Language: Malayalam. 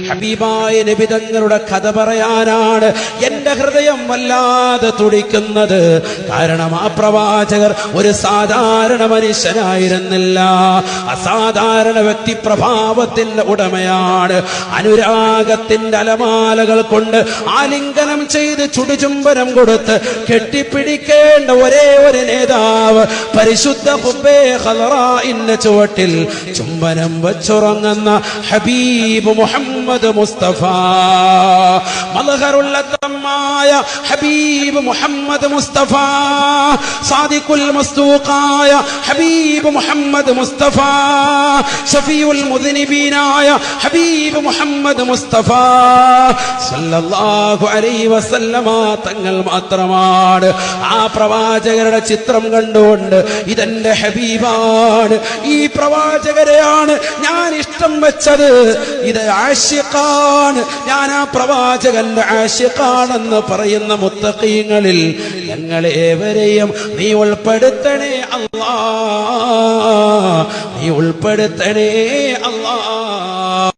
ഹബീബായ നബി തങ്ങളുടെ കഥ പറയാനാണ് എന്റെ ഹൃദയം വല്ലാതെ തുടിക്കുന്നത്. കാരണം ആ പ്രവാചകർ ഒരു സാധാരണ മനുഷ്യനായിരുന്നില്ല, അസാധാരണ വ്യക്തിപ്രഭാവത്തിന്റെ ഉടമയാണ്. അനുരാഗത്തിന്റെ അലമാലകൾ കൊണ്ട് ആലിംഗനം ചെയ്ത് ചുടുചുംബനം കൊടുത്ത് കെട്ടിപ്പിടിക്കേണ്ട ഒരേ ഒരു നേതാവ്, പരിശുദ്ധ ഖുബ്ബേ ഖളറാഇന്റെ ചുവട്ടിൽ ചുംബനം വച്ചുറങ്ങുന്ന ഹബീബ് മുഹമ്മദ് മുസ്തഫ. മൽഹറുല്ലത്തമായ ഹബീബ് മുഹമ്മദ് മുസ്തഫ, സാദിഖുൽ മസ്ദൂഖായ ഹബീബ് മുഹമ്മദ് മുസ്തഫ, ശഫീഉൽ മുദ്നിബീനായ ഹബീബ് മുഹമ്മദ് മുസ്തഫ സല്ലല്ലാഹു അലൈഹി വസല്ലമ തങ്ങൾ മാത്രമാണ്. ആ പ്രവാചകരുടെ ചിത്രം കണ്ടുകൊണ്ട് ഇതെന്റെ ഹബീബാണ്, ഈ പ്രവാചകരെയാണ് ഞാൻ ഇഷ്ടം വെച്ചത്, ഇത് ആശിഖാണ്, ഞാൻ ആ പ്രവാചകന്റെ ആശിഖാണെന്ന് പറയുന്ന മുത്തഖീങ്ങളിൽ ഞങ്ങളേവരെയും നീ ഉൾപ്പെടുത്തണേ അല്ലാഹ്, നീ ഉൾപ്പെടുത്തണേ അല്ലാഹ്.